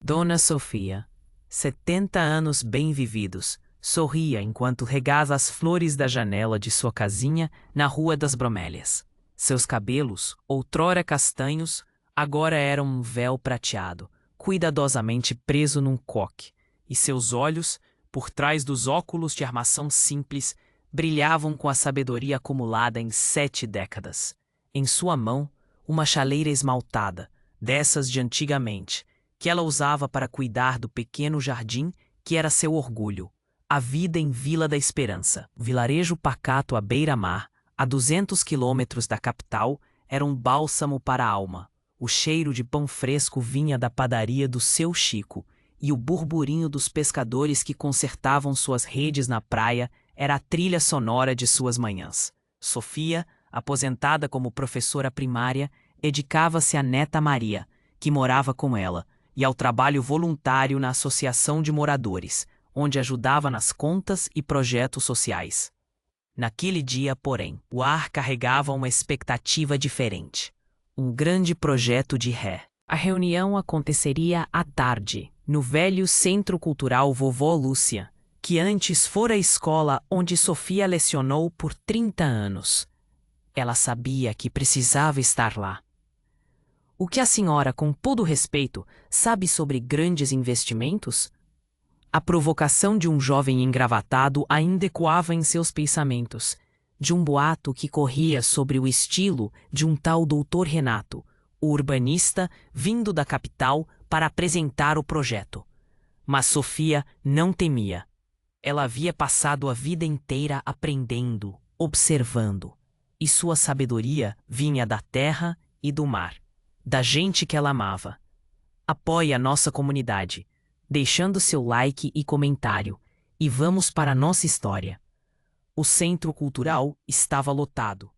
Dona Sofia, 70 anos bem vividos, sorria enquanto regava as flores da janela de sua casinha na Rua das Bromélias. Seus cabelos, outrora castanhos, agora eram um véu prateado, cuidadosamente preso num coque, e seus olhos, por trás dos óculos de armação simples, brilhavam com a sabedoria acumulada em 7 décadas. Em sua mão, uma chaleira esmaltada, dessas de antigamente, que ela usava para cuidar do pequeno jardim que era seu orgulho. A vida em Vila da Esperança, vilarejo pacato à beira-mar, a 200 quilômetros da capital, era um bálsamo para a alma. O cheiro de pão fresco vinha da padaria do seu Chico, e o burburinho dos pescadores que consertavam suas redes na praia era a trilha sonora de suas manhãs. Sofia, aposentada como professora primária, dedicava-se à neta Maria, que morava com ela, e ao trabalho voluntário na Associação de Moradores, onde ajudava nas contas e projetos sociais. Naquele dia, porém, o ar carregava uma expectativa diferente. Um grande projeto de ré. A reunião aconteceria à tarde, no velho Centro Cultural Vovó Lúcia, que antes fora a escola onde Sofia lecionou por 30 anos. Ela sabia que precisava estar lá. O que a senhora, com todo respeito, sabe sobre grandes investimentos? A provocação de um jovem engravatado ainda ecoava em seus pensamentos, de um boato que corria sobre o estilo de um tal doutor Renato, o urbanista vindo da capital para apresentar o projeto. Mas Sofia não temia. Ela havia passado a vida inteira aprendendo, observando, e sua sabedoria vinha da terra e do mar, da gente que ela amava. Apoie a nossa comunidade, deixando seu like e comentário, e vamos para a nossa história. O centro cultural estava lotado.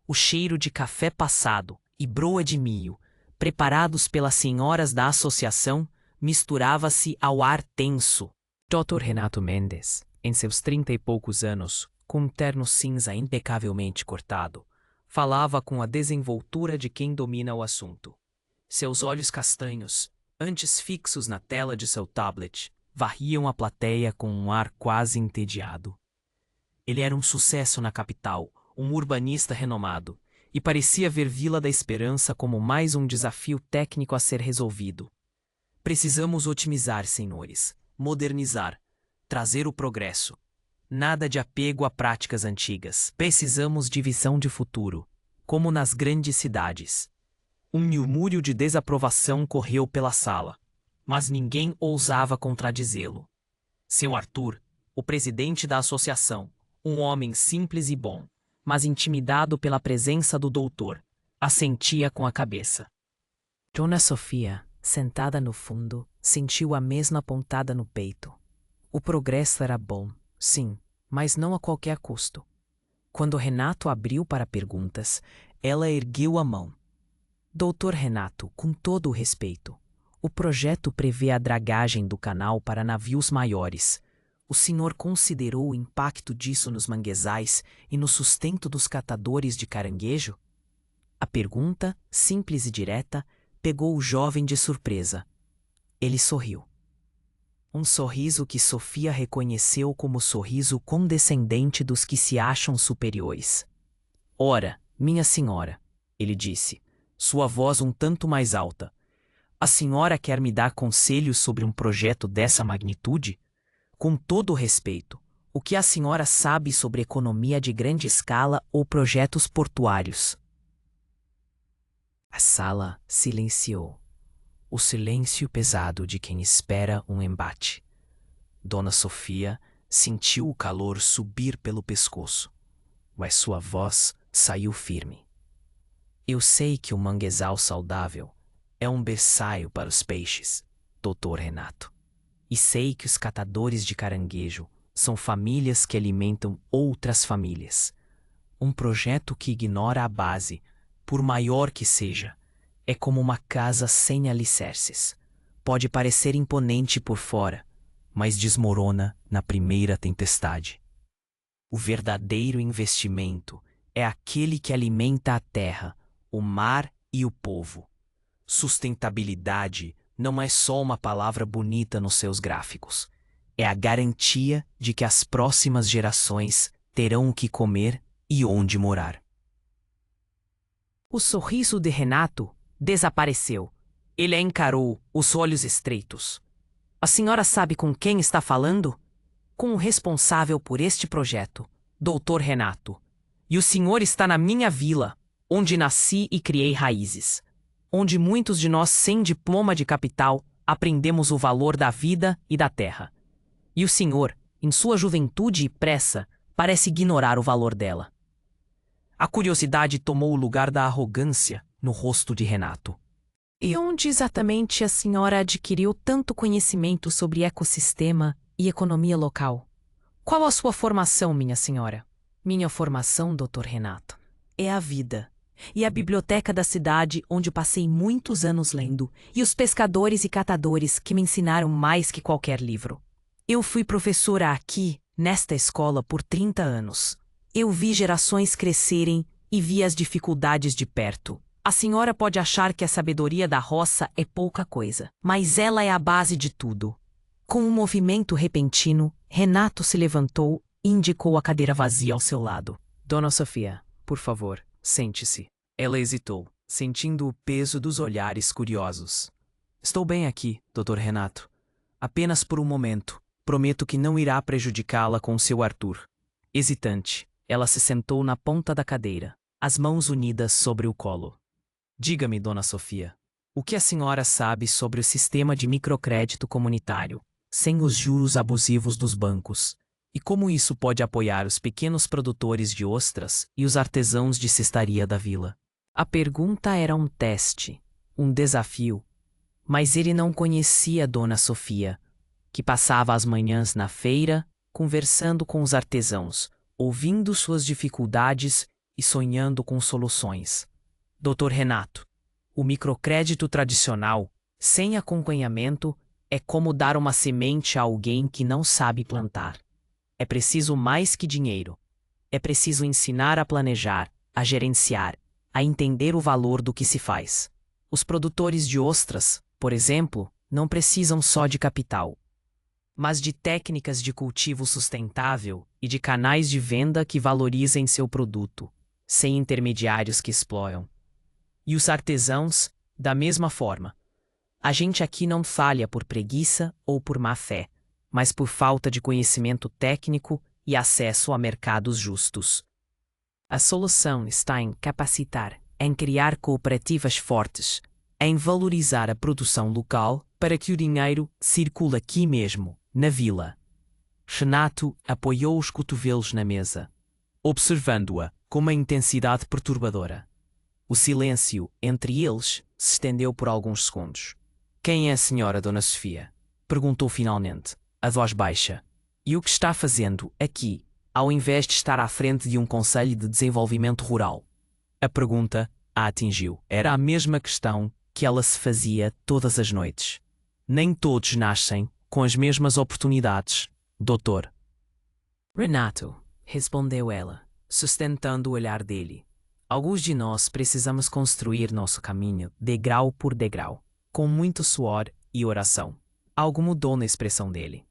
O cheiro de café passado e broa de milho, preparados pelas senhoras da associação, misturava-se ao ar tenso. Dr. Renato Mendes, em seus 30 e poucos anos, com um terno cinza impecavelmente cortado, falava com a desenvoltura de quem domina o assunto. Seus olhos castanhos, antes fixos na tela de seu tablet, varriam a plateia com um ar quase entediado. Ele era um sucesso na capital, um urbanista renomado, e parecia ver Vila da Esperança como mais um desafio técnico a ser resolvido. Precisamos otimizar, senhores, modernizar, trazer o progresso. Nada de apego a práticas antigas. Precisamos de visão de futuro, como nas grandes cidades. Um murmúrio de desaprovação correu pela sala, mas ninguém ousava contradizê-lo. Seu Arthur, o presidente da associação, um homem simples e bom, mas intimidado pela presença do doutor, assentia com a cabeça. Dona Sofia, sentada no fundo, sentiu a mesma pontada no peito. O progresso era bom, sim, mas não a qualquer custo. Quando Renato abriu para perguntas, ela ergueu a mão. Doutor Renato, com todo o respeito, o projeto prevê a dragagem do canal para navios maiores. O senhor considerou o impacto disso nos manguezais e no sustento dos catadores de caranguejo? A pergunta, simples e direta, pegou o jovem de surpresa. Ele sorriu. Um sorriso que Sofia reconheceu como o sorriso condescendente dos que se acham superiores. Ora, minha senhora, ele disse, sua voz um tanto mais alta. A senhora quer me dar conselhos sobre um projeto dessa magnitude? Com todo o respeito, o que a senhora sabe sobre economia de grande escala ou projetos portuários? A sala silenciou. O silêncio pesado de quem espera um embate. Dona Sofia sentiu o calor subir pelo pescoço, mas sua voz saiu firme. Eu sei que o manguezal saudável é um berçáio para os peixes, doutor Renato. E sei que os catadores de caranguejo são famílias que alimentam outras famílias. Um projeto que ignora a base, por maior que seja, é como uma casa sem alicerces. Pode parecer imponente por fora, mas desmorona na primeira tempestade. O verdadeiro investimento é aquele que alimenta a terra, o mar e o povo. Sustentabilidade não é só uma palavra bonita nos seus gráficos. É a garantia de que as próximas gerações terão o que comer e onde morar. O sorriso de Renato desapareceu. Ele a encarou, os olhos estreitos. A senhora sabe com quem está falando? Com o responsável por este projeto, Dr. Renato. E o senhor está na minha vila, onde nasci e criei raízes. Onde muitos de nós sem diploma de capital aprendemos o valor da vida e da terra. E o senhor, em sua juventude e pressa, parece ignorar o valor dela. A curiosidade tomou o lugar da arrogância no rosto de Renato. E onde exatamente a senhora adquiriu tanto conhecimento sobre ecossistema e economia local? Qual a sua formação, minha senhora? Minha formação, Dr. Renato, é a vida. E a biblioteca da cidade onde passei muitos anos lendo, e os pescadores e catadores que me ensinaram mais que qualquer livro. Eu fui professora aqui, nesta escola, por 30 anos. Eu vi gerações crescerem e vi as dificuldades de perto. A senhora pode achar que a sabedoria da roça é pouca coisa, mas ela é a base de tudo. Com um movimento repentino, Renato se levantou e indicou a cadeira vazia ao seu lado. Dona Sofia, por favor, sente-se. Ela hesitou, sentindo o peso dos olhares curiosos. Estou bem aqui, Dr. Renato. Apenas por um momento. Prometo que não irá prejudicá-la com seu Arthur. Hesitante, ela se sentou na ponta da cadeira, as mãos unidas sobre o colo. Diga-me, Dona Sofia, o que a senhora sabe sobre o sistema de microcrédito comunitário, sem os juros abusivos dos bancos, e como isso pode apoiar os pequenos produtores de ostras e os artesãos de cestaria da vila? A pergunta era um teste, um desafio, mas ele não conhecia Dona Sofia, que passava as manhãs na feira, conversando com os artesãos, ouvindo suas dificuldades e sonhando com soluções. Dr. Renato, o microcrédito tradicional, sem acompanhamento, é como dar uma semente a alguém que não sabe plantar. É preciso mais que dinheiro. É preciso ensinar a planejar, a gerenciar, a entender o valor do que se faz. Os produtores de ostras, por exemplo, não precisam só de capital, mas de técnicas de cultivo sustentável e de canais de venda que valorizem seu produto, sem intermediários que exploram. E os artesãos, da mesma forma. A gente aqui não falha por preguiça ou por má fé, mas por falta de conhecimento técnico e acesso a mercados justos. A solução está em capacitar, em criar cooperativas fortes, em valorizar a produção local para que o dinheiro circule aqui mesmo, na vila. Renato apoiou os cotovelos na mesa, observando-a com uma intensidade perturbadora. O silêncio entre eles se estendeu por alguns segundos. Quem é a senhora, Dona Sofia? Perguntou finalmente, a voz baixa. E o que está fazendo aqui, ao invés de estar à frente de um conselho de desenvolvimento rural? A pergunta a atingiu. Era a mesma questão que ela se fazia todas as noites. Nem todos nascem com as mesmas oportunidades, doutor. Renato, respondeu ela, sustentando o olhar dele. Alguns de nós precisamos construir nosso caminho degrau por degrau, com muito suor e oração. Algo mudou na expressão dele.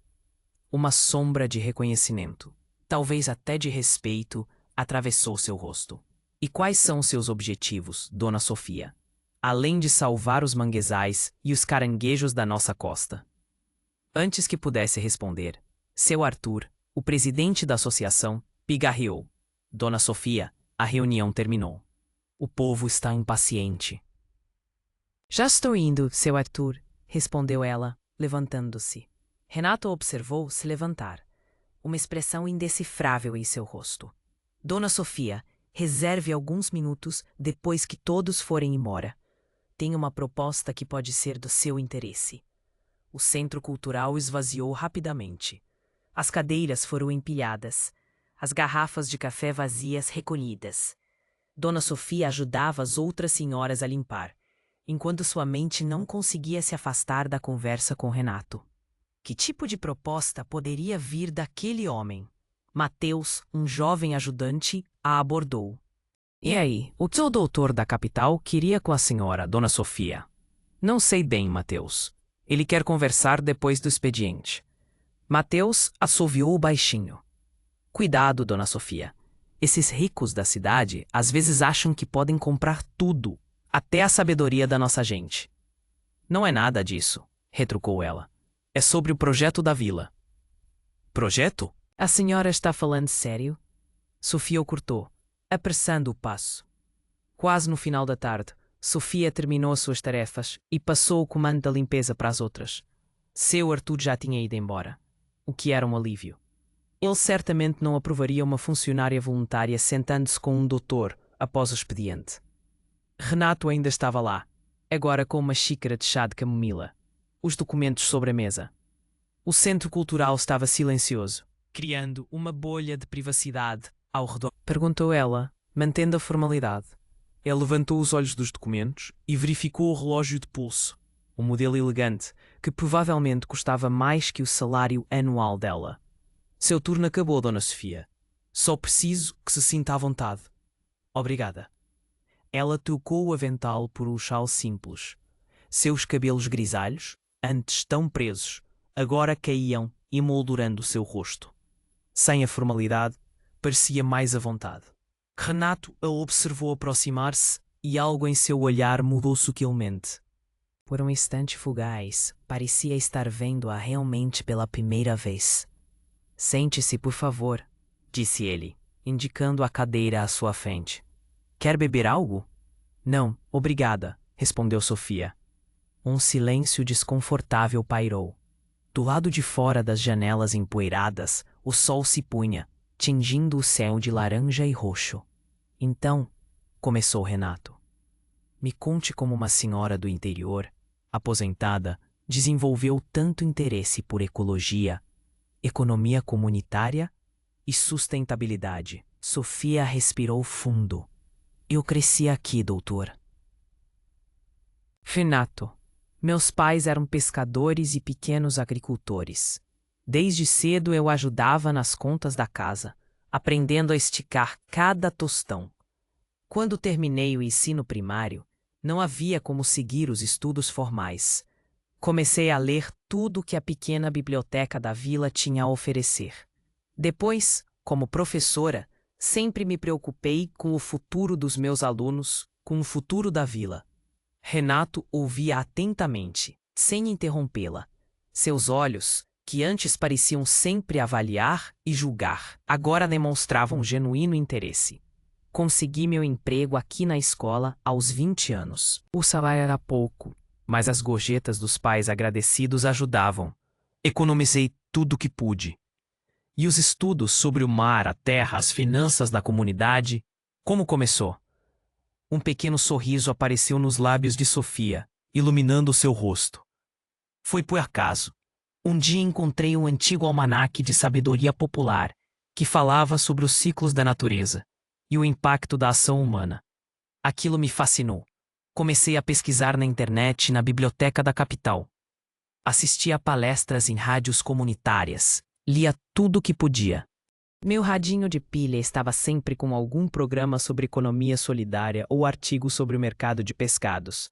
Uma sombra de reconhecimento, talvez até de respeito, atravessou seu rosto. E quais são seus objetivos, Dona Sofia? Além de salvar os manguezais e os caranguejos da nossa costa. Antes que pudesse responder, seu Arthur, o presidente da associação, pigarreou. Dona Sofia, a reunião terminou. O povo está impaciente. Já estou indo, seu Arthur, respondeu ela, levantando-se. Renato observou se levantar, uma expressão indecifrável em seu rosto. Dona Sofia, reserve alguns minutos depois que todos forem embora. Tenho uma proposta que pode ser do seu interesse. O centro cultural esvaziou rapidamente. As cadeiras foram empilhadas, as garrafas de café vazias recolhidas. Dona Sofia ajudava as outras senhoras a limpar, enquanto sua mente não conseguia se afastar da conversa com Renato. Que tipo de proposta poderia vir daquele homem? Mateus, um jovem ajudante, a abordou. E aí, o seu doutor da capital queria com a senhora, Dona Sofia? Não sei bem, Mateus. Ele quer conversar depois do expediente. Mateus assoviou baixinho. Cuidado, dona Sofia. Esses ricos da cidade às vezes acham que podem comprar tudo, até a sabedoria da nossa gente. Não é nada disso, retrucou ela. É sobre o projeto da vila. Projeto? A senhora está falando sério? Sofia o cortou, apressando o passo. Quase no final da tarde, Sofia terminou suas tarefas e passou o comando da limpeza para as outras. Seu Arthur já tinha ido embora, o que era um alívio. Ele certamente não aprovaria uma funcionária voluntária sentando-se com um doutor após o expediente. Renato ainda estava lá, agora com uma xícara de chá de camomila, os documentos sobre a mesa. O centro cultural estava silencioso, criando uma bolha de privacidade ao redor. Perguntou ela, mantendo a formalidade. Ele levantou os olhos dos documentos e verificou o relógio de pulso, um modelo elegante que provavelmente custava mais que o salário anual dela. Seu turno acabou, dona Sofia. Só preciso que se sinta à vontade. Obrigada. Ela trocou o avental por um chal simples. Seus cabelos grisalhos, antes tão presos, agora caíam emoldurando o seu rosto. Sem a formalidade, parecia mais à vontade. Renato a observou aproximar-se e algo em seu olhar mudou sutilmente. Por um instante fugaz, parecia estar vendo-a realmente pela primeira vez. Sente-se, por favor, disse ele, indicando a cadeira à sua frente. Quer beber algo? Não, obrigada, respondeu Sofia. Um silêncio desconfortável pairou. Do lado de fora das janelas empoeiradas, o sol se punha, tingindo o céu de laranja e roxo. Então, começou Renato. Me conte como uma senhora do interior, aposentada, desenvolveu tanto interesse por ecologia, economia comunitária e sustentabilidade. Sofia respirou fundo. Eu cresci aqui, doutor. Renato, meus pais eram pescadores e pequenos agricultores. Desde cedo eu ajudava nas contas da casa, aprendendo a esticar cada tostão. Quando terminei o ensino primário, não havia como seguir os estudos formais. Comecei a ler tudo que a pequena biblioteca da vila tinha a oferecer. Depois, como professora, sempre me preocupei com o futuro dos meus alunos, com o futuro da vila. Renato ouvia atentamente, sem interrompê-la. Seus olhos, que antes pareciam sempre avaliar e julgar, agora demonstravam genuíno interesse. Consegui meu emprego aqui na escola aos 20 anos. O salário era pouco, mas as gorjetas dos pais agradecidos ajudavam. Economizei tudo o que pude. E os estudos sobre o mar, a terra, as finanças da comunidade, como começou? Um pequeno sorriso apareceu nos lábios de Sofia, iluminando seu rosto. Foi por acaso. Um dia encontrei um antigo almanaque de sabedoria popular, que falava sobre os ciclos da natureza e o impacto da ação humana. Aquilo me fascinou. Comecei a pesquisar na internet e na biblioteca da capital. Assistia a palestras em rádios comunitárias, lia tudo o que podia. Meu radinho de pilha estava sempre com algum programa sobre economia solidária ou artigo sobre o mercado de pescados.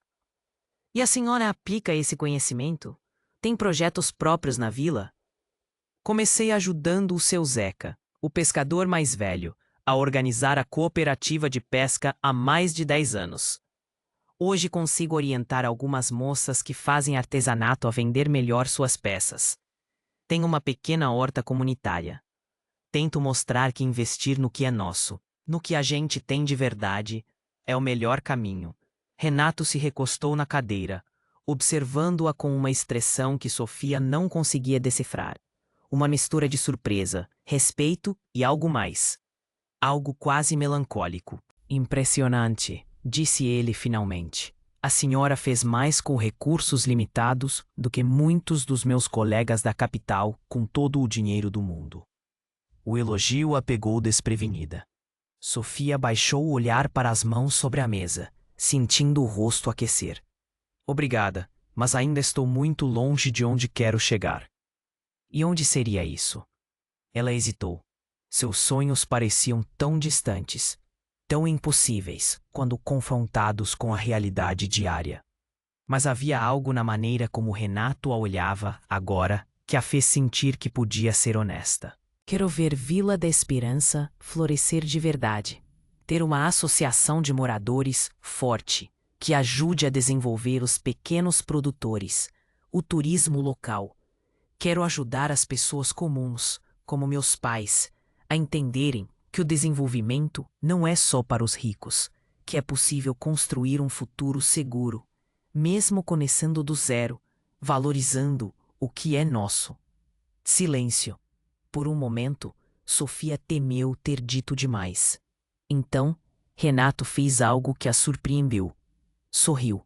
E a senhora aplica esse conhecimento? Tem projetos próprios na vila? Comecei ajudando o seu Zeca, o pescador mais velho, a organizar a cooperativa de pesca há mais de 10 anos. Hoje consigo orientar algumas moças que fazem artesanato a vender melhor suas peças. Tenho uma pequena horta comunitária. Tento mostrar que investir no que é nosso, no que a gente tem de verdade, é o melhor caminho. Renato se recostou na cadeira, observando-a com uma expressão que Sofia não conseguia decifrar. Uma mistura de surpresa, respeito e algo mais. Algo quase melancólico. Impressionante, disse ele finalmente. A senhora fez mais com recursos limitados do que muitos dos meus colegas da capital com todo o dinheiro do mundo. O elogio a pegou desprevenida. Sofia baixou o olhar para as mãos sobre a mesa, sentindo o rosto aquecer. Obrigada, mas ainda estou muito longe de onde quero chegar. E onde seria isso? Ela hesitou. Seus sonhos pareciam tão distantes, tão impossíveis quando confrontados com a realidade diária. Mas havia algo na maneira como Renato a olhava, agora, que a fez sentir que podia ser honesta. Quero ver Vila da Esperança florescer de verdade. Ter uma associação de moradores forte, que ajude a desenvolver os pequenos produtores, o turismo local. Quero ajudar as pessoas comuns, como meus pais, a entenderem que o desenvolvimento não é só para os ricos, que é possível construir um futuro seguro, mesmo começando do zero, valorizando o que é nosso. Silêncio. Por um momento, Sofia temeu ter dito demais. Então, Renato fez algo que a surpreendeu. Sorriu.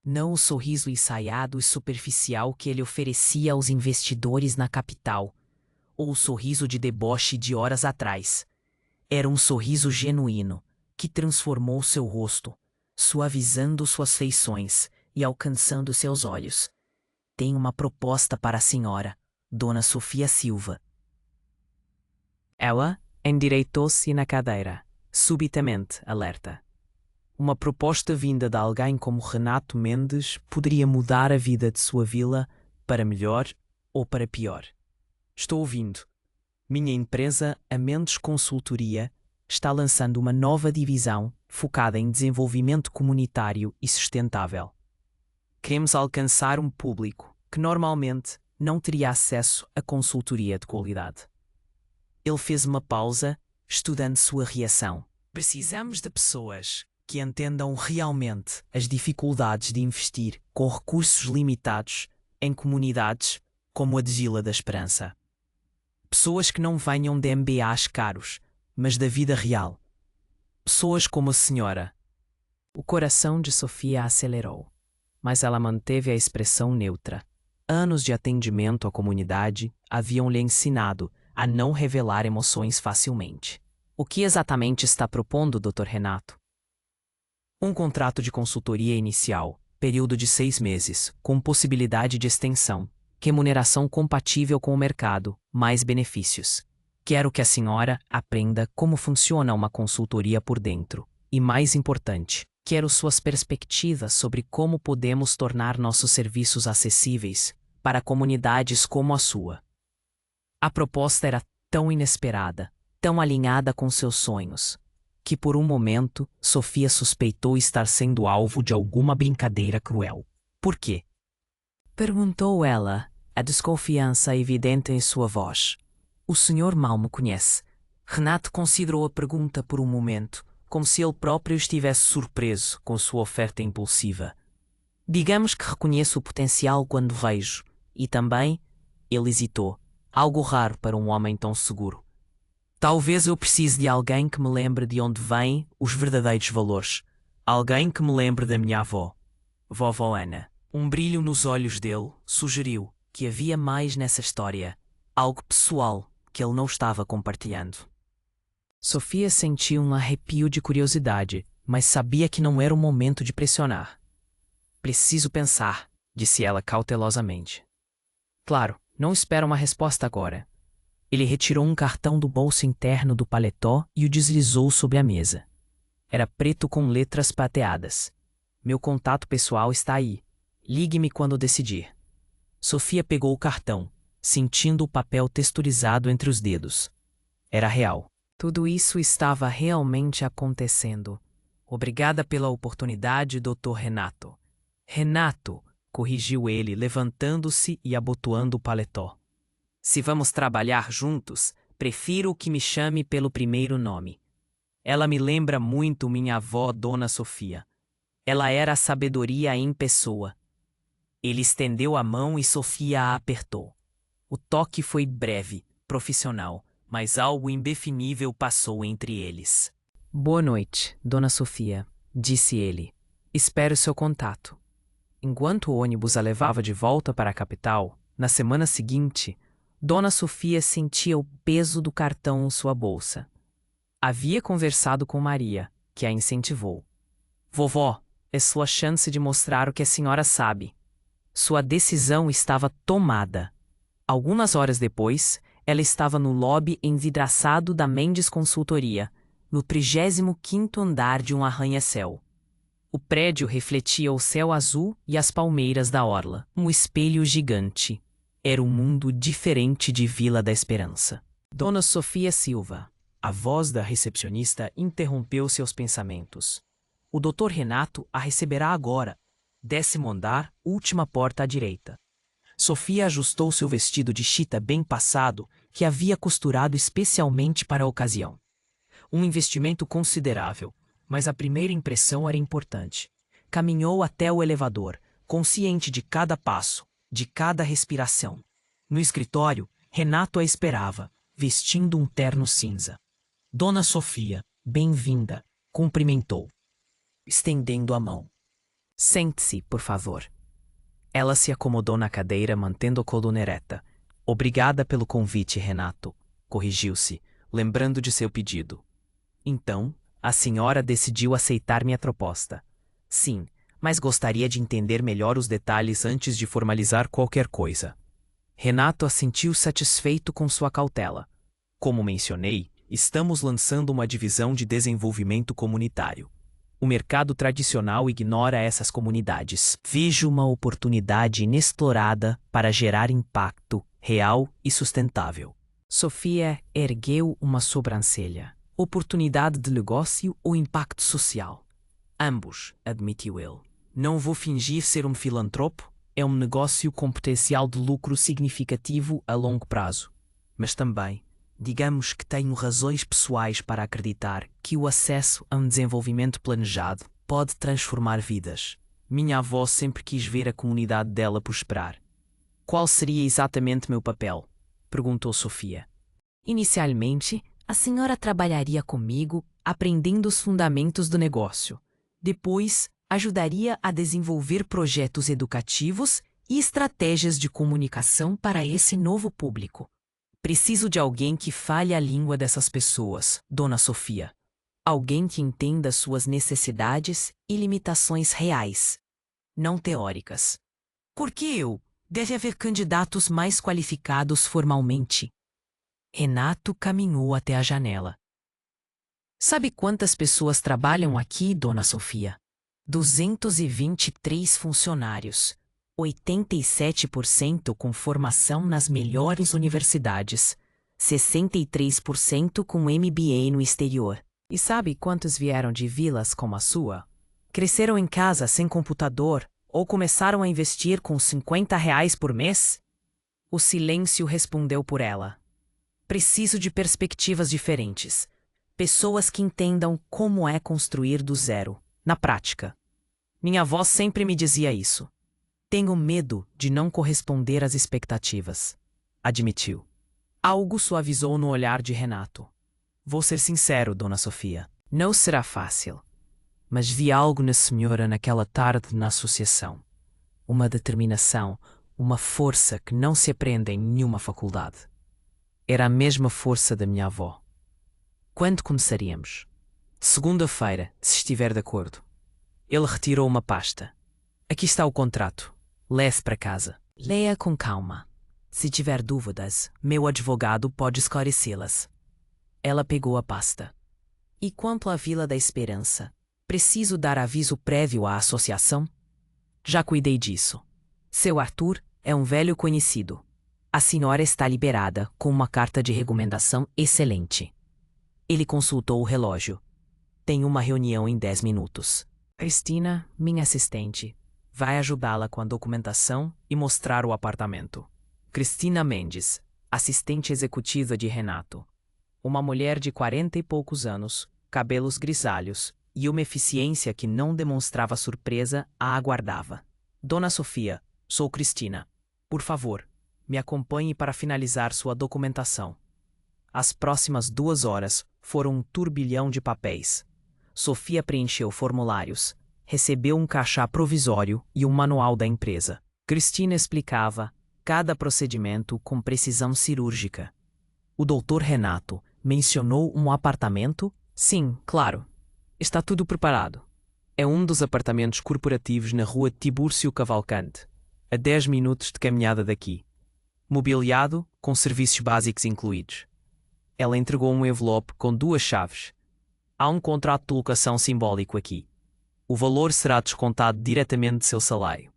Não o sorriso ensaiado e superficial que ele oferecia aos investidores na capital, ou o sorriso de deboche de horas atrás. Era um sorriso genuíno, que transformou seu rosto, suavizando suas feições e alcançando seus olhos. Tenho uma proposta para a senhora, Dona Sofia Silva. Ela endireitou-se na cadeira, subitamente alerta. Uma proposta vinda de alguém como Renato Mendes poderia mudar a vida de sua vila para melhor ou para pior. Estou ouvindo. Minha empresa, a Mendes Consultoria, está lançando uma nova divisão focada em desenvolvimento comunitário e sustentável. Queremos alcançar um público que normalmente não teria acesso a consultoria de qualidade. Ele fez uma pausa, estudando sua reação. Precisamos de pessoas que entendam realmente as dificuldades de investir com recursos limitados em comunidades como a de Vila da Esperança. Pessoas que não venham de MBAs caros, mas da vida real. Pessoas como a senhora. O coração de Sofia acelerou, mas ela manteve a expressão neutra. Anos de atendimento à comunidade haviam-lhe ensinado a não revelar emoções facilmente. O que exatamente está propondo, Dr. Renato? Um contrato de consultoria inicial, período de 6 meses, com possibilidade de extensão, remuneração compatível com o mercado, mais benefícios. Quero que a senhora aprenda como funciona uma consultoria por dentro. E mais importante, quero suas perspectivas sobre como podemos tornar nossos serviços acessíveis para comunidades como a sua. A proposta era tão inesperada, tão alinhada com seus sonhos, que por um momento Sofia suspeitou estar sendo alvo de alguma brincadeira cruel. Por quê? Perguntou ela, a desconfiança evidente em sua voz. O senhor mal me conhece. Renato considerou a pergunta por um momento, como se ele próprio estivesse surpreso com sua oferta impulsiva. Digamos que reconheço o potencial quando vejo, e também, ele hesitou, algo raro para um homem tão seguro. Talvez eu precise de alguém que me lembre de onde vêm os verdadeiros valores. Alguém que me lembre da minha avó, vovó Ana. Um brilho nos olhos dele sugeriu que havia mais nessa história, algo pessoal que ele não estava compartilhando. Sofia sentiu um arrepio de curiosidade, mas sabia que não era o momento de pressionar. Preciso pensar, disse ela cautelosamente. Claro, não espera uma resposta agora. Ele retirou um cartão do bolso interno do paletó e o deslizou sobre a mesa. Era preto com letras prateadas. Meu contato pessoal está aí. Ligue-me quando decidir. Sofia pegou o cartão, sentindo o papel texturizado entre os dedos. Era real. Tudo isso estava realmente acontecendo. Obrigada pela oportunidade, Dr. Renato. Renato, corrigiu ele, levantando-se e abotoando o paletó. Se vamos trabalhar juntos, prefiro que me chame pelo primeiro nome. Ela me lembra muito minha avó, Dona Sofia. Ela era a sabedoria em pessoa. Ele estendeu a mão e Sofia a apertou. O toque foi breve, profissional, mas algo indefinível passou entre eles. Boa noite, Dona Sofia, disse ele. Espero seu contato. Enquanto o ônibus a levava de volta para a capital, na semana seguinte, Dona Sofia sentia o peso do cartão em sua bolsa. Havia conversado com Maria, que a incentivou. Vovó, é sua chance de mostrar o que a senhora sabe. Sua decisão estava tomada. Algumas horas depois, ela estava no lobby envidraçado da Mendes Consultoria, no 35º andar de um arranha-céu. O prédio refletia o céu azul e as palmeiras da orla. Um espelho gigante. Era um mundo diferente de Vila da Esperança. Dona Sofia Silva. A voz da recepcionista interrompeu seus pensamentos. O Dr. Renato a receberá agora. 10º andar, última porta à direita. Sofia ajustou seu vestido de chita bem passado, que havia costurado especialmente para a ocasião. Um investimento considerável, mas a primeira impressão era importante. Caminhou até o elevador, consciente de cada passo, de cada respiração. No escritório, Renato a esperava, vestindo um terno cinza. Dona Sofia, bem-vinda, cumprimentou, estendendo a mão. Sente-se, por favor. Ela se acomodou na cadeira, mantendo a coluna ereta. Obrigada pelo convite, Renato, corrigiu-se, lembrando de seu pedido. Então, a senhora decidiu aceitar minha proposta. Sim, mas gostaria de entender melhor os detalhes antes de formalizar qualquer coisa. Renato assentiu satisfeito com sua cautela. Como mencionei, estamos lançando uma divisão de desenvolvimento comunitário. O mercado tradicional ignora essas comunidades. Vejo uma oportunidade inexplorada para gerar impacto real e sustentável. Sofia ergueu uma sobrancelha. Oportunidade de negócio ou impacto social? Ambos, admitiu ele. Não vou fingir ser um filantropo. É um negócio com potencial de lucro significativo a longo prazo. Mas também, digamos que tenho razões pessoais para acreditar que o acesso a um desenvolvimento planejado pode transformar vidas. Minha avó sempre quis ver a comunidade dela prosperar. Qual seria exatamente meu papel? Perguntou Sofia. Inicialmente, a senhora trabalharia comigo aprendendo os fundamentos do negócio. Depois, ajudaria a desenvolver projetos educativos e estratégias de comunicação para esse novo público. Preciso de alguém que fale a língua dessas pessoas, Dona Sofia. Alguém que entenda suas necessidades e limitações reais, não teóricas. Por que eu? Deve haver candidatos mais qualificados formalmente. Renato caminhou até a janela. Sabe quantas pessoas trabalham aqui, Dona Sofia? 223 funcionários. 87% com formação nas melhores universidades, 63% com MBA no exterior. E sabe quantos vieram de vilas como a sua? Cresceram em casa sem computador ou começaram a investir com R$ 50 por mês? O silêncio respondeu por ela. Preciso de perspectivas diferentes. Pessoas que entendam como é construir do zero, na prática. Minha avó sempre me dizia isso. Tenho medo de não corresponder às expectativas, admitiu. Algo suavizou no olhar de Renato. Vou ser sincero, Dona Sofia. Não será fácil. Mas vi algo na senhora naquela tarde na associação. Uma determinação, uma força que não se aprende em nenhuma faculdade. Era a mesma força da minha avó. Quando começaríamos? Segunda-feira, se estiver de acordo. Ele retirou uma pasta. Aqui está o contrato. Leve para casa. Leia com calma. Se tiver dúvidas, meu advogado pode esclarecê-las. Ela pegou a pasta. E quanto à Vila da Esperança? Preciso dar aviso prévio à associação? Já cuidei disso. Seu Arthur é um velho conhecido. A senhora está liberada com uma carta de recomendação excelente. Ele consultou o relógio. Tem uma reunião em 10 minutos. Cristina, minha assistente, vai ajudá-la com a documentação e mostrar o apartamento. Cristina Mendes, assistente executiva de Renato. Uma mulher de 40 e poucos anos, cabelos grisalhos e uma eficiência que não demonstrava surpresa a aguardava. Dona Sofia, sou Cristina. Por favor, me acompanhe para finalizar sua documentação. As próximas 2 horas foram um turbilhão de papéis. Sofia preencheu formulários, recebeu um crachá provisório e um manual da empresa. Cristina explicava cada procedimento com precisão cirúrgica. O Dr. Renato mencionou um apartamento? Sim, claro. Está tudo preparado. É um dos apartamentos corporativos na rua Tibúrcio Cavalcante, a 10 minutos de caminhada daqui. Mobiliado, com serviços básicos incluídos. Ela entregou um envelope com 2 chaves. Há um contrato de locação simbólico aqui. O valor será descontado diretamente de seu salário.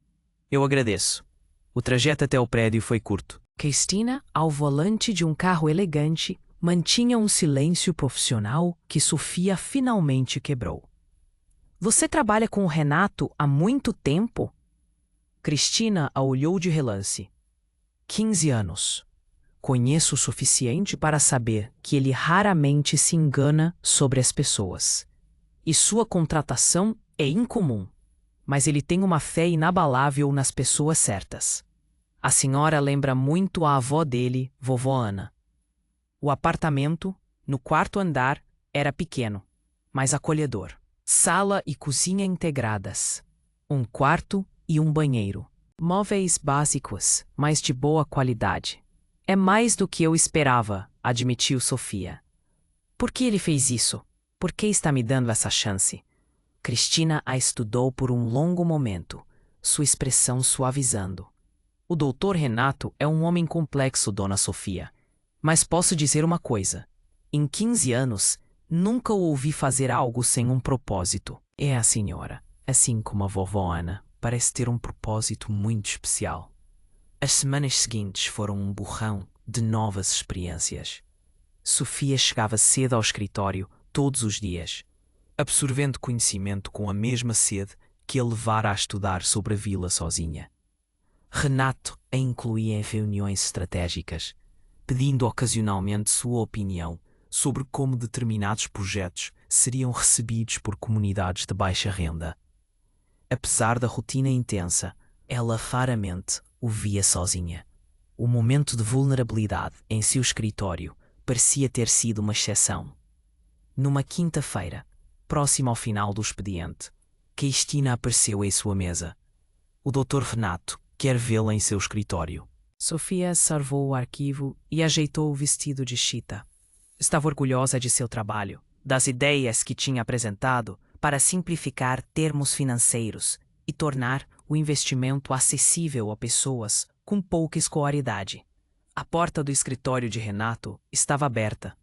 Eu agradeço. O trajeto até o prédio foi curto. Cristina, ao volante de um carro elegante, mantinha um silêncio profissional que Sofia finalmente quebrou. Você trabalha com o Renato há muito tempo? Cristina a olhou de relance. 15 anos. Conheço o suficiente para saber que ele raramente se engana sobre as pessoas. E sua contratação é incomum, mas ele tem uma fé inabalável nas pessoas certas. A senhora lembra muito a avó dele, vovó Ana. O apartamento, no quarto andar, era pequeno, mas acolhedor. Sala e cozinha integradas. Um quarto e um banheiro. Móveis básicos, mas de boa qualidade. É mais do que eu esperava, admitiu Sofia. Por que ele fez isso? Por que está me dando essa chance? Cristina a estudou por um longo momento, sua expressão suavizando. O doutor Renato é um homem complexo, dona Sofia. Mas posso dizer uma coisa. Em 15 anos, nunca o ouvi fazer algo sem um propósito. É a senhora, assim como a vovó Ana, parece ter um propósito muito especial. As semanas seguintes foram um borrão de novas experiências. Sofia chegava cedo ao escritório todos os dias, absorvendo conhecimento com a mesma sede que a levara a estudar sobre a vila sozinha. Renato a incluía em reuniões estratégicas, pedindo ocasionalmente sua opinião sobre como determinados projetos seriam recebidos por comunidades de baixa renda. Apesar da rotina intensa, ela raramente o via sozinha. O momento de vulnerabilidade em seu escritório parecia ter sido uma exceção. Numa quinta-feira, próximo ao final do expediente, Cristina apareceu em sua mesa. O Dr. Renato quer vê-la em seu escritório. Sofia salvou o arquivo e ajeitou o vestido de chita. Estava orgulhosa de seu trabalho, das ideias que tinha apresentado para simplificar termos financeiros e tornar o investimento acessível a pessoas com pouca escolaridade. A porta do escritório de Renato estava aberta.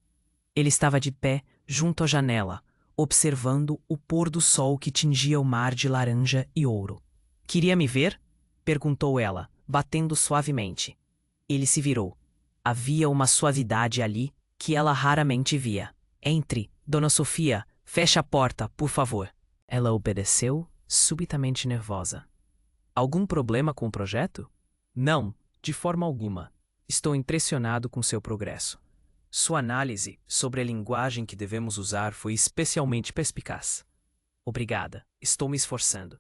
Ele estava de pé junto à janela, observando o pôr do sol que tingia o mar de laranja e ouro. Queria me ver? Perguntou ela, batendo suavemente. Ele se virou. Havia uma suavidade ali que ela raramente via. Entre, dona Sofia, feche a porta, por favor. Ela obedeceu, subitamente nervosa. Algum problema com o projeto? Não, de forma alguma. Estou impressionado com seu progresso. Sua análise sobre a linguagem que devemos usar foi especialmente perspicaz. Obrigada, estou me esforçando.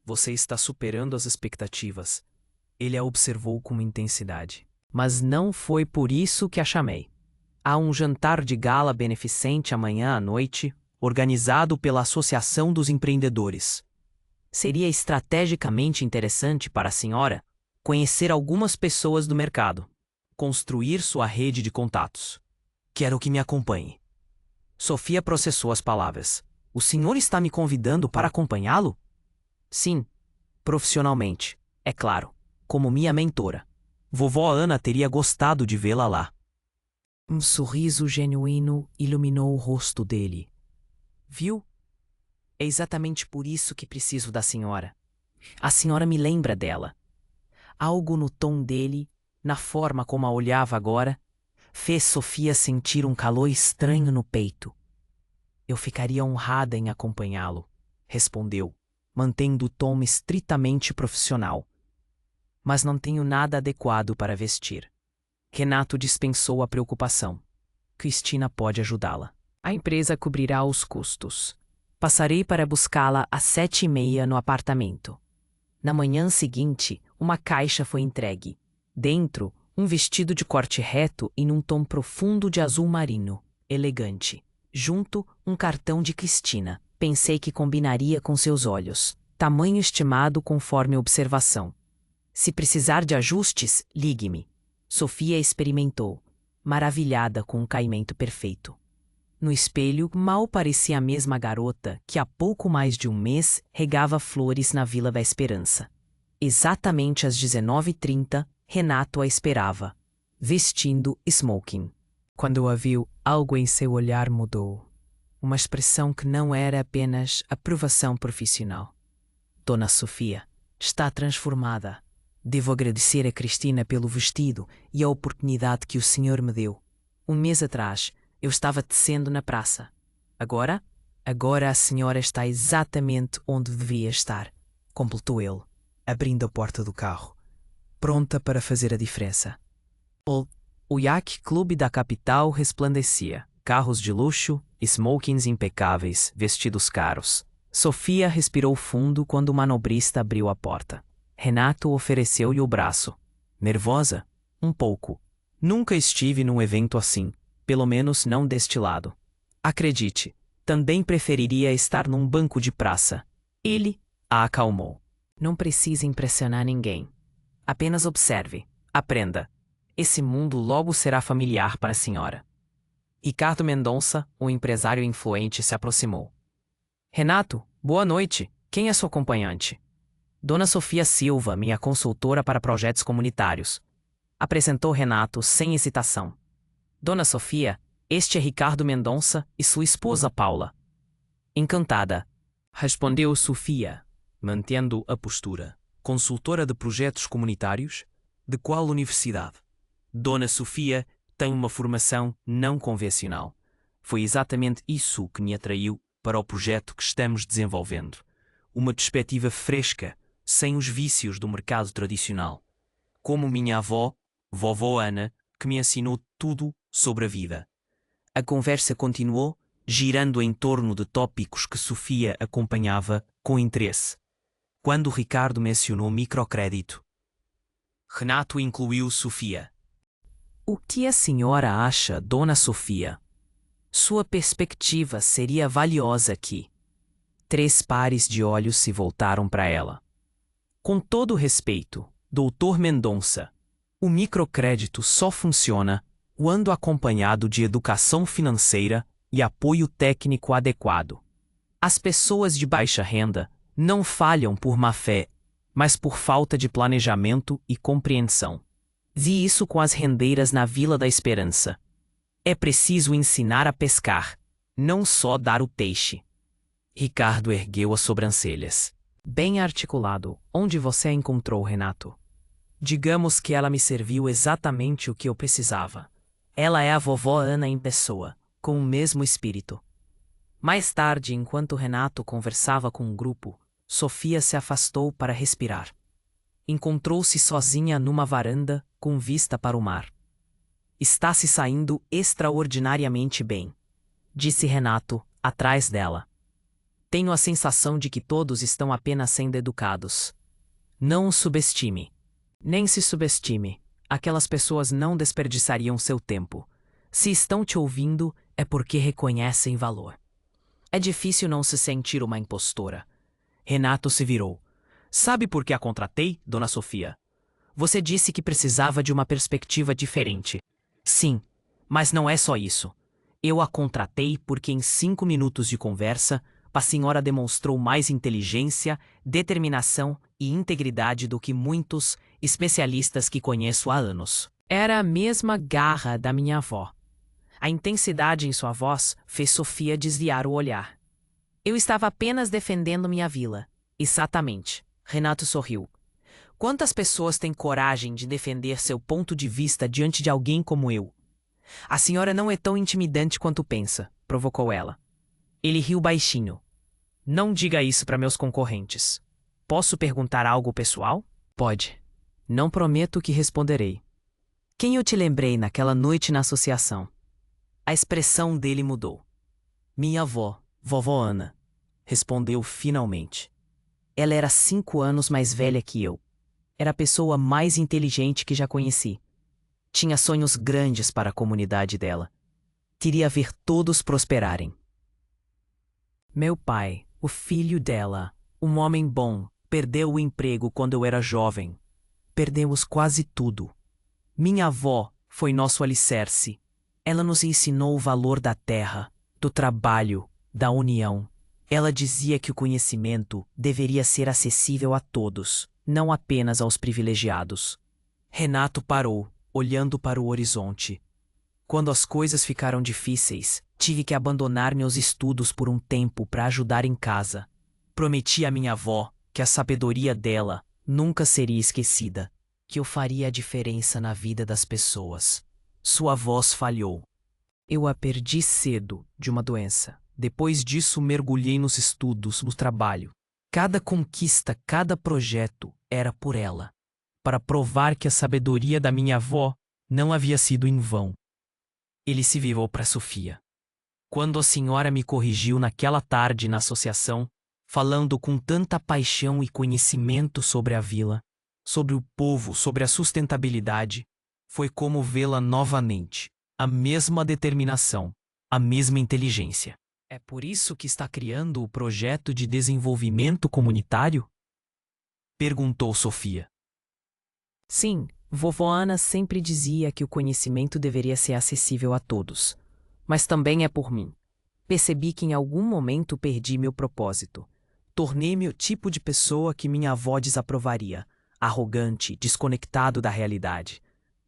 Você está superando as expectativas. Ele a observou com intensidade. Mas não foi por isso que a chamei. Há um jantar de gala beneficente amanhã à noite, organizado pela Associação dos Empreendedores. Seria estrategicamente interessante para a senhora conhecer algumas pessoas do mercado, construir sua rede de contatos. Quero que me acompanhe. Sofia processou as palavras. O senhor está me convidando para acompanhá-lo? Sim, profissionalmente, é claro, como minha mentora. Vovó Ana teria gostado de vê-la lá. Um sorriso genuíno iluminou o rosto dele. Viu? É exatamente por isso que preciso da senhora. A senhora me lembra dela. Algo no tom dele, na forma como a olhava agora, fez Sofia sentir um calor estranho no peito. Eu ficaria honrada em acompanhá-lo, respondeu, mantendo o tom estritamente profissional. Mas não tenho nada adequado para vestir. Renato dispensou a preocupação. Cristina pode ajudá-la. A empresa cobrirá os custos. Passarei para buscá-la às 7h30 no apartamento. Na manhã seguinte, uma caixa foi entregue. Dentro, um vestido de corte reto em um tom profundo de azul marinho, elegante. Junto, um cartão de Cristina. Pensei que combinaria com seus olhos. Tamanho estimado conforme observação. Se precisar de ajustes, ligue-me. Sofia experimentou, maravilhada com o caimento perfeito. No espelho, mal parecia a mesma garota que há pouco mais de um mês regava flores na Vila da Esperança. Exatamente às 19h30, Renato a esperava, vestindo smoking. Quando a viu, algo em seu olhar mudou. uma expressão que não era apenas aprovação profissional. Dona Sofia está transformada. Devo agradecer a Cristina pelo vestido e a oportunidade que o senhor me deu. Um mês atrás, eu estava tecendo na praça. Agora a senhora está exatamente onde devia estar, completou ele, abrindo a porta do carro, pronta para fazer a diferença. O Yacht Club da capital resplandecia. Carros de luxo, smokings impecáveis, vestidos caros. Sofia respirou fundo quando o manobrista abriu a porta. Renato ofereceu-lhe o braço. Nervosa? Um pouco. Nunca estive num evento assim, pelo menos não deste lado. Acredite, também preferiria estar num banco de praça. Ele a acalmou. Não precisa impressionar ninguém. Apenas observe, aprenda. Esse mundo logo será familiar para a senhora. Ricardo Mendonça, um empresário influente, se aproximou. Renato, boa noite. Quem é sua acompanhante? Dona Sofia Silva, minha consultora para projetos comunitários. Apresentou Renato sem hesitação. Dona Sofia, este é Ricardo Mendonça e sua esposa Paula. Encantada, respondeu Sofia, mantendo a postura. Consultora de projetos comunitários? De qual universidade? Dona Sofia tem uma formação não convencional. Foi exatamente isso que me atraiu para o projeto que estamos desenvolvendo. Uma perspectiva fresca, sem os vícios do mercado tradicional. Como minha avó, vovó Ana, que me ensinou tudo sobre a vida. A conversa continuou, girando em torno de tópicos que Sofia acompanhava com interesse. Quando Ricardo mencionou microcrédito, Renato incluiu Sofia. O que a senhora acha, Dona Sofia? Sua perspectiva seria valiosa aqui. 3 pares de olhos se voltaram para ela. Com todo respeito, Dr. Mendonça, o microcrédito só funciona quando acompanhado de educação financeira e apoio técnico adequado. As pessoas de baixa renda não falham por má fé, mas por falta de planejamento e compreensão. Vi isso com as rendeiras na Vila da Esperança. É preciso ensinar a pescar, não só dar o peixe. Ricardo ergueu as sobrancelhas. Bem articulado. Onde você a encontrou, Renato? Digamos que ela me serviu exatamente o que eu precisava. Ela é a vovó Ana em pessoa, com o mesmo espírito. Mais tarde, enquanto Renato conversava com o grupo, Sofia se afastou para respirar. Encontrou-se sozinha numa varanda, com vista para o mar. Está se saindo extraordinariamente bem, disse Renato, atrás dela. Tenho a sensação de que todos estão apenas sendo educados. Não o subestime. Nem se subestime. Aquelas pessoas não desperdiçariam seu tempo. Se estão te ouvindo, é porque reconhecem valor. É difícil não se sentir uma impostora. Renato se virou. Sabe por que a contratei, Dona Sofia? Você disse que precisava de uma perspectiva diferente. Sim, mas não é só isso. Eu a contratei porque em 5 minutos de conversa, a senhora demonstrou mais inteligência, determinação e integridade do que muitos especialistas que conheço há anos. Era a mesma garra da minha avó. A intensidade em sua voz fez Sofia desviar o olhar. Eu estava apenas defendendo minha vila. Exatamente. Renato sorriu. Quantas pessoas têm coragem de defender seu ponto de vista diante de alguém como eu? A senhora não é tão intimidante quanto pensa, provocou ela. Ele riu baixinho. Não diga isso para meus concorrentes. Posso perguntar algo pessoal? Pode. Não prometo que responderei. Quem eu te lembrei naquela noite na associação? A expressão dele mudou. Minha avó, vovó Ana, respondeu finalmente. Ela era 5 anos mais velha que eu. Era a pessoa mais inteligente que já conheci. Tinha sonhos grandes para a comunidade dela. Queria ver todos prosperarem. Meu pai, o filho dela, um homem bom, perdeu o emprego quando eu era jovem. Perdemos quase tudo. Minha avó foi nosso alicerce. Ela nos ensinou o valor da terra, do trabalho, da união. Ela dizia que o conhecimento deveria ser acessível a todos, não apenas aos privilegiados. Renato parou, olhando para o horizonte. Quando as coisas ficaram difíceis, tive que abandonar meus estudos por um tempo para ajudar em casa. Prometi à minha avó que a sabedoria dela nunca seria esquecida, que eu faria a diferença na vida das pessoas. Sua voz falhou. Eu a perdi cedo de uma doença. Depois disso, mergulhei nos estudos, no trabalho. Cada conquista, cada projeto era por ela, para provar que a sabedoria da minha avó não havia sido em vão. Ele se virou para Sofia. Quando a senhora me corrigiu naquela tarde na associação, falando com tanta paixão e conhecimento sobre a vila, sobre o povo, sobre a sustentabilidade, foi como vê-la novamente. A mesma determinação, a mesma inteligência. É por isso que está criando o projeto de desenvolvimento comunitário? Perguntou Sofia. Sim, vovó Ana sempre dizia que o conhecimento deveria ser acessível a todos. Mas também é por mim. Percebi que em algum momento perdi meu propósito. Tornei-me o tipo de pessoa que minha avó desaprovaria, arrogante, desconectado da realidade.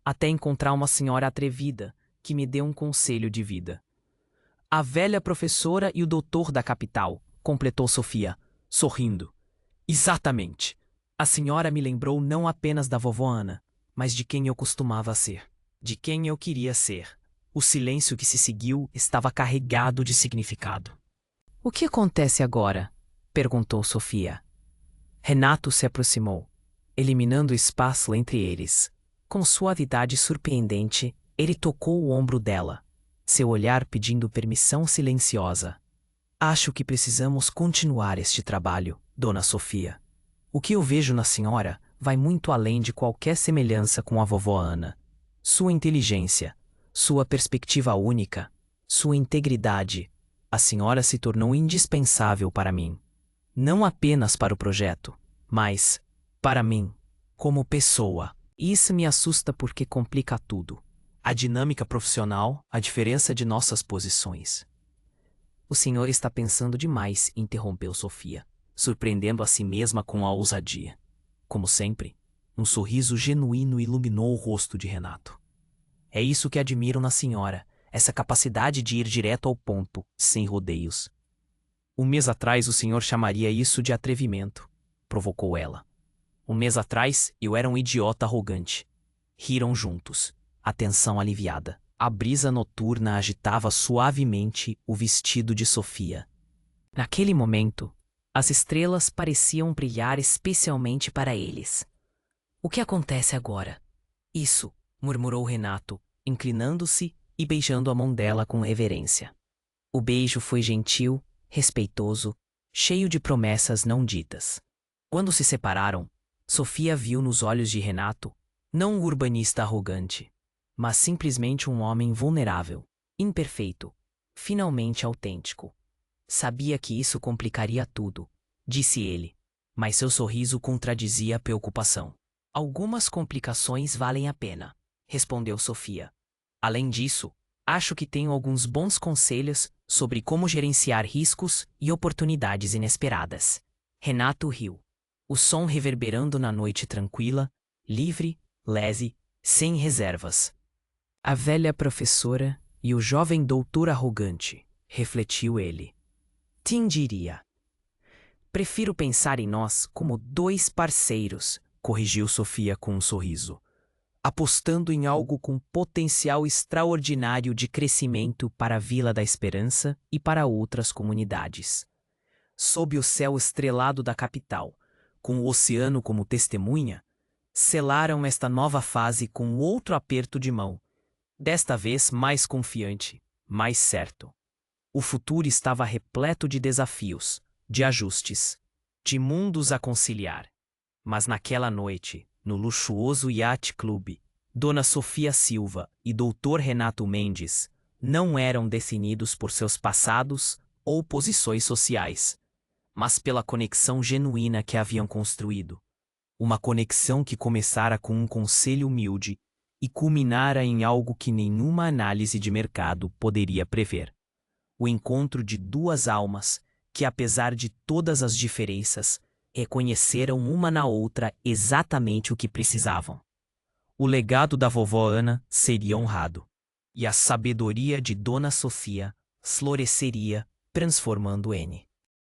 Até encontrar uma senhora atrevida, que me deu um conselho de vida. A velha professora e o doutor da capital, completou Sofia, sorrindo. Exatamente. A senhora me lembrou não apenas da vovó Ana, mas de quem eu costumava ser, de quem eu queria ser. O silêncio que se seguiu estava carregado de significado. O que acontece agora? Perguntou Sofia. Renato se aproximou, eliminando o espaço entre eles. Com suavidade surpreendente, ele tocou o ombro dela, seu olhar pedindo permissão silenciosa. Acho que precisamos continuar este trabalho, Dona Sofia. O que eu vejo na senhora vai muito além de qualquer semelhança com a vovó Ana. Sua inteligência, sua perspectiva única, sua integridade. A senhora se tornou indispensável para mim. Não apenas para o projeto, mas para mim, como pessoa. E isso me assusta porque complica tudo. A dinâmica profissional, a diferença de nossas posições. O senhor está pensando demais, interrompeu Sofia, surpreendendo a si mesma com a ousadia. Como sempre, um sorriso genuíno iluminou o rosto de Renato. É isso que admiro na senhora, essa capacidade de ir direto ao ponto, sem rodeios. Um mês atrás o senhor chamaria isso de atrevimento, provocou ela. Um mês atrás eu era um idiota arrogante. Riram juntos. A tensão aliviada. A brisa noturna agitava suavemente o vestido de Sofia. Naquele momento, as estrelas pareciam brilhar especialmente para eles. O que acontece agora? Isso, murmurou Renato, inclinando-se e beijando a mão dela com reverência. O beijo foi gentil, respeitoso, cheio de promessas não ditas. Quando se separaram, Sofia viu nos olhos de Renato, não um urbanista arrogante, mas simplesmente um homem vulnerável, imperfeito, finalmente autêntico. Sabia que isso complicaria tudo, disse ele, mas seu sorriso contradizia a preocupação. Algumas complicações valem a pena, respondeu Sofia. Além disso, acho que tenho alguns bons conselhos sobre como gerenciar riscos e oportunidades inesperadas. Renato riu, o som reverberando na noite tranquila, livre, leve, sem reservas. A velha professora e o jovem doutor arrogante, refletiu ele. Tim diria. Prefiro pensar em nós como dois parceiros, corrigiu Sofia com um sorriso, apostando em algo com potencial extraordinário de crescimento para a Vila da Esperança e para outras comunidades. Sob o céu estrelado da capital, com o oceano como testemunha, selaram esta nova fase com outro aperto de mão, desta vez mais confiante, mais certo. O futuro estava repleto de desafios, de ajustes, de mundos a conciliar. Mas naquela noite, no luxuoso Yacht Club, Dona Sofia Silva e Dr. Renato Mendes não eram definidos por seus passados ou posições sociais, mas pela conexão genuína que haviam construído. Uma conexão que começara com um conselho humilde e culminara em algo que nenhuma análise de mercado poderia prever. O encontro de duas almas que, apesar de todas as diferenças, reconheceram uma na outra exatamente o que precisavam. O legado da vovó Ana seria honrado. e a sabedoria de Dona Sofia floresceria, transformando N